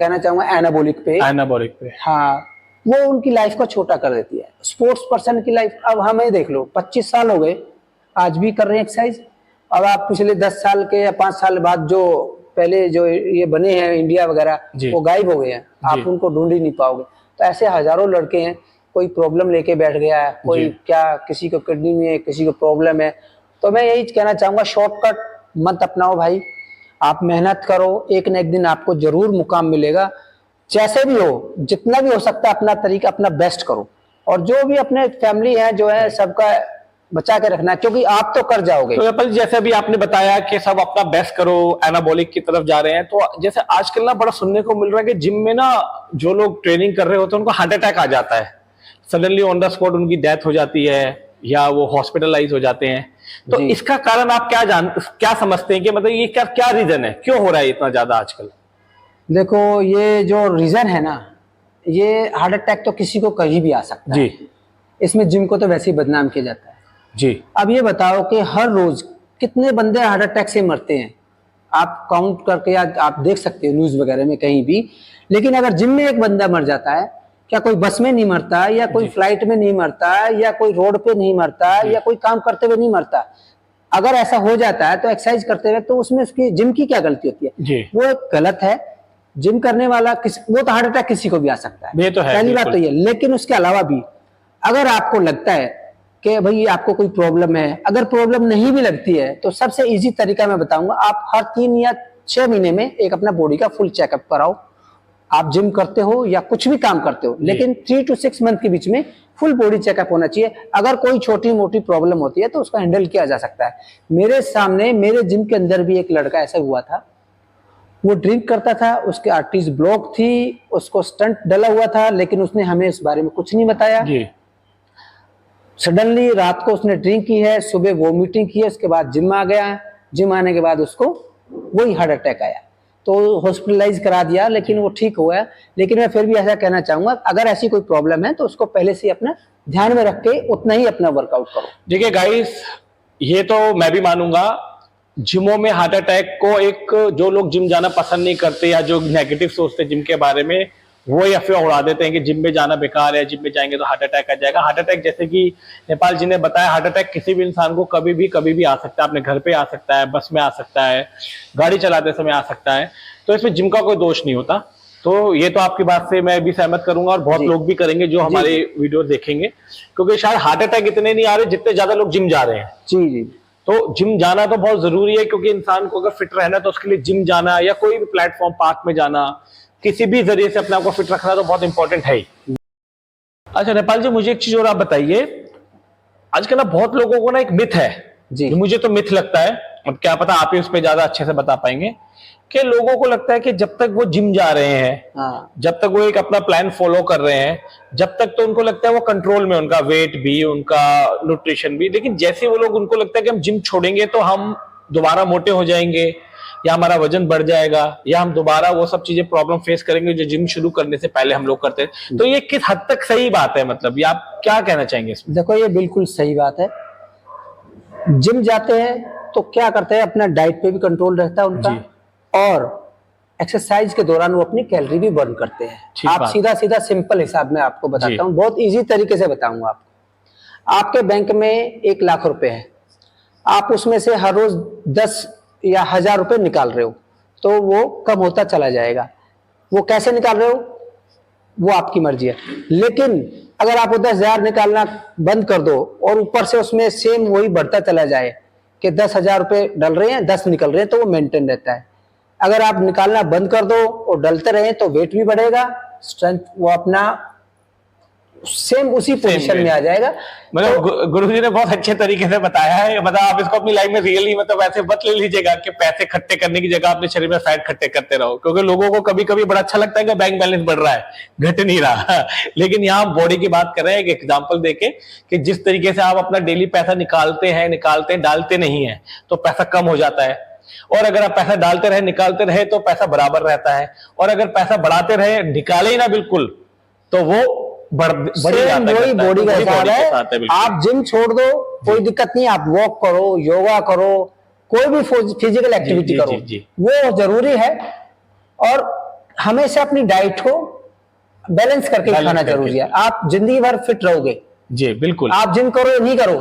कहना चाहूंगा एनाबॉलिक पे। हाँ, वो उनकी लाइफ को छोटा कर देती है। स्पोर्ट्स पर्सन की लाइफ, अब हमें देख लो, 25 साल हो गए, आज भी कर रहे हैं एक्सरसाइज। अब आप पिछले 10 साल के या 5 साल बाद जो पहले जो ये बने हैं इंडिया वगैरह, वो गायब हो गए हैं, आप उनको ढूंढ ही नहीं पाओगे। तो ऐसे हजारों लड़के हैं, कोई प्रॉब्लम लेके बैठ गया है, कोई क्या, किसी को किडनी में है, किसी को प्रॉब्लम है। तो मैं यही कहना चाहूंगा, शॉर्टकट मत अपनाओ भाई, आप मेहनत करो, एक न एक दिन आपको जरूर मुकाम मिलेगा। जैसे भी हो, जितना भी हो सकता है अपना तरीका, अपना बेस्ट करो, और जो भी अपने फैमिली है जो है सबका बचा के रखना है, क्योंकि आप तो कर जाओगे। तो जैसे अभी आपने बताया कि सब अपना बेस्ट करो, एनाबॉलिक की तरफ जा रहे हैं, तो जैसे आजकल ना बड़ा सुनने को मिल रहा है कि जिम में ना जो लोग ट्रेनिंग कर रहे होते हैं उनको हार्ट अटैक आ जाता है, सडनली ऑन द स्पॉट उनकी डेथ हो जाती है, या वो हॉस्पिटलाइज हो जाते हैं। तो इसका कारण आप क्या समझते हैं कि मतलब ये क्या रीजन है, क्यों हो रहा है इतना ज्यादा आजकल? देखो, ये जो रीजन है ना, ये हार्ट अटैक तो किसी को कहीं भी आ सकता है। जी इसमें जिम को तो वैसे ही बदनाम किया जाता है। जी। अब ये बताओ कि हर रोज कितने बंदे हार्ट अटैक से मरते हैं, आप काउंट करके या आप देख सकते हो न्यूज वगैरह में कहीं भी। लेकिन अगर जिम में एक बंदा मर जाता है, क्या कोई बस में नहीं मरता, या कोई फ्लाइट में नहीं मरता, या कोई रोड पे नहीं मरता, या कोई काम करते हुए नहीं मरता? अगर ऐसा हो जाता है तो एक्सरसाइज करते हुए, तो उसमें उसकी जिम की क्या गलती होती है? जी। वो एक गलत है। जिम करने वाला वो तो हार्ट अटैक किसी को भी आ सकता है, ये तो है, पहली बात बिल्कुल। तो ये। लेकिन उसके अलावा भी अगर आपको लगता है कि भाई आपको कोई प्रॉब्लम है, अगर प्रॉब्लम नहीं भी लगती है, तो सबसे इजी तरीका मैं बताऊंगा, आप हर 3 या 6 महीने में एक अपना बॉडी का फुल चेकअप कराओ। आप जिम करते हो या कुछ भी काम करते हो, लेकिन 3 to 6 मंथ के बीच में फुल बॉडी चेकअप होना चाहिए। अगर कोई छोटी मोटी प्रॉब्लम होती है तो उसका हैंडल किया जा सकता है। मेरे सामने मेरे जिम के अंदर भी एक लड़का ऐसा हुआ था, वो ड्रिंक करता था, उसके आर्टरीज ब्लॉक थी, उसको स्टंट डला हुआ था, लेकिन उसने हमें इस बारे में कुछ नहीं बताया। जी। सडनली रात को उसने ड्रिंक की है, सुबह वोमिटिंग की है, उसके बाद जिम आ गया। जिम आने के बाद उसको वही हार्ट अटैक आया, तो हॉस्पिटलाइज करा दिया, लेकिन वो ठीक हुआ। लेकिन मैं फिर भी ऐसा कहना चाहूंगा, अगर ऐसी कोई प्रॉब्लम है तो उसको पहले से अपना ध्यान में रख के उतना ही अपना वर्कआउट करो। देखिए गाइस, ये तो मैं भी मानूंगा, जिमों में हार्ट अटैक को एक जो लोग जिम जाना पसंद नहीं करते या जो नेगेटिव सोचते जिम के बारे में, वो ये अफवाह उड़ा देते हैं कि जिम में जाना बेकार है, जिम में जाएंगे तो हार्ट अटैक आ जाएगा। हार्ट अटैक, जैसे कि नेपाल जी ने बताया, हार्ट अटैक किसी भी इंसान को कभी भी आ सकता है। अपने घर पे आ सकता है, बस में आ सकता है, गाड़ी चलाते समय आ सकता है। तो इसमें जिम का कोई दोष नहीं होता। तो ये तो आपकी बात से मैं भी सहमत करूंगा, और बहुत लोग भी करेंगे जो हमारे वीडियो देखेंगे, क्योंकि शायद हार्ट अटैक इतने नहीं आ रहे जितने ज्यादा लोग जिम जा रहे हैं। जी जी। तो जिम जाना तो बहुत जरूरी है, क्योंकि इंसान को अगर फिट रहना है तो उसके लिए जिम जाना या कोई भी प्लेटफॉर्म, पार्क में जाना, किसी भी जरिए से अपने आप को फिट रखना तो बहुत इंपॉर्टेंट है ही। अच्छा नेपाल जी, मुझे एक चीज और आप बताइए, आजकल ना बहुत लोगों को ना एक मिथ है जी। जो मुझे तो मिथ लगता है, अब क्या पता आप ही उस पर ज्यादा अच्छे से बता पाएंगे, कि लोगों को लगता है कि जब तक वो जिम जा रहे हैं, हाँ। जब तक वो एक अपना प्लान फॉलो कर रहे हैं, जब तक तो उनको लगता है वो कंट्रोल में, उनका वेट भी, उनका न्यूट्रिशन भी। लेकिन जैसे वो लोग, उनको लगता है कि हम जिम छोड़ेंगे तो हम दोबारा मोटे हो जाएंगे, या हमारा वजन बढ़ जाएगा, या हम दोबारा वो सब चीजें प्रॉब्लम फेस करेंगे जो जिम शुरू करने से पहले हम लोग करते हैं। तो ये किस हद तक सही बात है, मतलब ये आप क्या कहना चाहेंगे इसमें? देखो, ये बिल्कुल सही बात है। जिम जाते हैं तो क्या करते हैं, अपना डाइट पे भी कंट्रोल रहता है उनका, और एक्सरसाइज के दौरान वो अपनी कैलोरी भी बर्न करते हैं। आप सीधा सीधा सिंपल हिसाब में आपको बताता हूँ, बहुत इजी तरीके से बताऊंगा आपको। आपके बैंक में 1 लाख रुपए है, आप उसमें से हर रोज 10 या 1000 रुपए निकाल रहे हो, तो वो कम होता चला जाएगा। वो कैसे निकाल रहे हो, वो आपकी मर्जी है। लेकिन अगर आप 10,000 निकालना बंद कर दो और ऊपर से उसमें सेम वही बढ़ता चला जाए कि 10,000 रुपए डल रहे हैं, 10 निकल रहे हैं, तो वो मेंटेन रहता है। अगर आप निकालना बंद कर दो और डलते रहे तो वेट भी बढ़ेगा, स्ट्रेंथ वो अपना सेम उसी पोजीशन में आ जाएगा। मतलब गुरुजी ने बहुत अच्छे तरीके से बताया है। मतलब आप इसको अपनी लाइफ में रियली, मतलब ऐसे मत ले लीजिएगा कि पैसे इकट्ठे करने की जगह अपने शरीर में फैट इकट्ठे करते रहो, क्योंकि लोगों को कभी कभी बड़ा अच्छा लगता है कि बैंक बैलेंस बढ़ रहा है, घट नहीं रहा। लेकिन यहाँ हम बॉडी की बात कर रहे हैं, एक एग्जाम्पल देके, कि जिस तरीके से आप अपना डेली पैसा निकालते हैं, डालते नहीं है तो पैसा कम हो जाता है, और अगर आप पैसा डालते रहे, निकालते रहे तो पैसा बराबर रहता है, और अगर पैसा बढ़ाते रहे, निकाले ही ना बिल्कुल, तो वो बड़ी बॉडी का हिसाब है। आप जिम छोड़ दो, कोई दिक्कत नहीं, आप वॉक करो, योगा करो, कोई भी फिजिकल एक्टिविटी करो, वो जरूरी है। और हमेशा अपनी डाइट को बैलेंस करके खाना जरूरी है। आप जिंदगी भर फिट रहोगे। जी बिल्कुल। आप जिम करो या नहीं करो,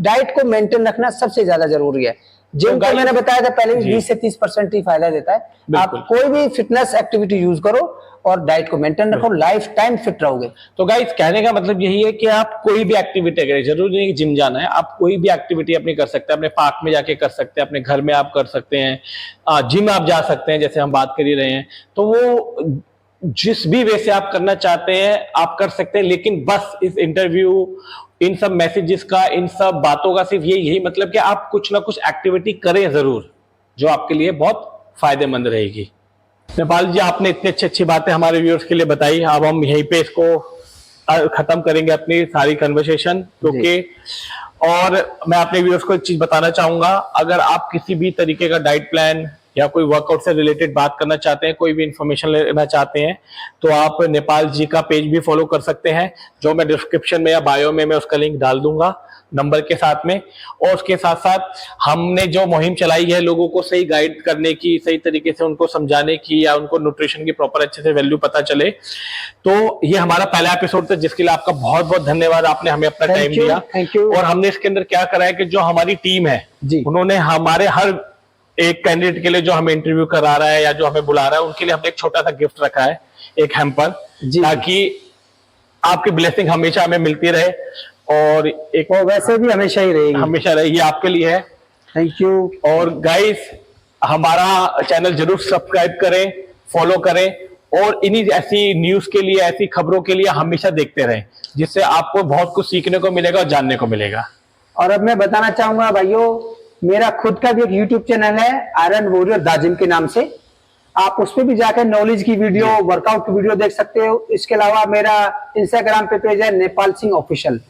डाइट को मेंटेन रखना सबसे ज्यादा जरूरी है। जिम को मैंने बताया था पहले भी 20 से 30% ही फायदा देता है। आप कोई भी फिटनेस एक्टिविटी यूज करो और डाइट को मेंटेन रखो, लाइफ टाइम फिट रहोगे। तो गाइस, कहने का मतलब यही है कि आप कोई भी एक्टिविटी करें, जरूरी नहीं कि जिम जाना है, आप कोई भी एक्टिविटी अपनी कर सकते हैं। अपने पार्क में जाके कर सकते हैं, अपने घर में आप कर सकते हैं, जिम आप जा सकते हैं, जैसे हम बात कर ही रहे हैं। तो वो जिस भी वे से आप करना चाहते हैं आप कर सकते हैं। लेकिन बस इस इंटरव्यू, इन सब मैसेजेस का, इन सब बातों का सिर्फ यही मतलब कि आप कुछ ना कुछ एक्टिविटी करें जरूर, जो आपके लिए बहुत फायदेमंद रहेगी। नेपाल जी, आपने इतनी अच्छी बातें हमारे व्यूअर्स के लिए बताई। अब हम यहीं पे इसको खत्म करेंगे अपनी सारी कन्वर्सेशन, क्योंकि और मैं अपने व्यूअर्स को एक चीज बताना चाहूंगा, अगर आप किसी भी तरीके का डाइट प्लान या कोई वर्कआउट से रिलेटेड बात करना चाहते हैं, कोई भी इंफॉर्मेशन लेना चाहते हैं, तो आप नेपाल जी का पेज भी फॉलो कर सकते हैं, जो मैं डिस्क्रिप्शन में या बायो में मैं उसका लिंक डाल दूंगा नंबर के साथ में। और उसके साथ साथ हमने जो मुहिम चलाई है लोगों को सही गाइड करने की, सही तरीके से उनको समझाने की, या उनको न्यूट्रिशन की प्रॉपर अच्छे से वैल्यू पता चले, तो ये हमारा पहला एपिसोड था, जिसके लिए आपका बहुत बहुत धन्यवाद, आपने हमें अपना टाइम दिया। Thank you. और हमने इसके अंदर क्या करा है कि जो हमारी टीम है जी, उन्होंने हमारे हर एक कैंडिडेट के लिए जो हमें इंटरव्यू करा रहा है या जो हमें बुला रहा है, उनके लिए हमने एक छोटा सा गिफ्ट रखा है, एक हैम्पर, ताकि आपकी ब्लेसिंग हमेशा हमें मिलती रहे, और एक वो वैसे भी हमेशा ही रहेगी, हमेशा रहे, ये आपके लिए है। Thank you. और गाइस, हमारा चैनल जरूर सब्सक्राइब करें, फॉलो करें, और इन्हीं ऐसी न्यूज के लिए, ऐसी खबरों के लिए हमेशा देखते रहें, जिससे आपको बहुत कुछ सीखने को मिलेगा और जानने को मिलेगा। और अब मैं बताना चाहूंगा भाइयों, मेरा खुद का भी एक यूट्यूब चैनल है, आयरन वॉरियर दाजिम के नाम से। आप उस पर भी जाकर नॉलेज की वीडियो, वर्कआउट की वीडियो देख सकते हो। इसके अलावा मेरा इंस्टाग्राम पे पेज है नेपाल सिंह ऑफिशियल।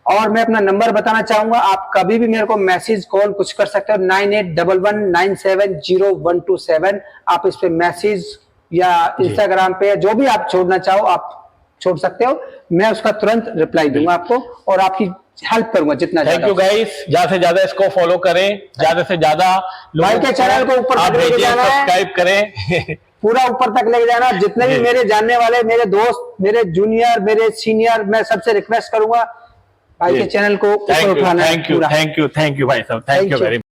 और मैं अपना नंबर बताना चाहूंगा, आप कभी भी मेरे को मैसेज, कॉल कुछ कर सकते हो, 9811970127। आप इस पे मैसेज या इंस्टाग्राम पे जो भी आप छोड़ना चाहो आप छोड़ सकते हो, मैं उसका तुरंत रिप्लाई दूंगा आपको, और आपकी हेल्प करूंगा जितना। थैंक यू गाइस, ज्यादा से ज्यादा इसको फॉलो करें, ज्यादा से ज्यादा भाई के चैनल को ऊपर तक लेके जाना है, सब्सक्राइब करें पूरा ऊपर तक लेके जाना। जितने भी मेरे जानने वाले, मेरे दोस्त, मेरे जूनियर, मेरे सीनियर, मैं सबसे रिक्वेस्ट करूंगा भाई के चैनल को ऊपर उठाना है। थैंक यू भाई साहब, थैंक यू वेरी मच।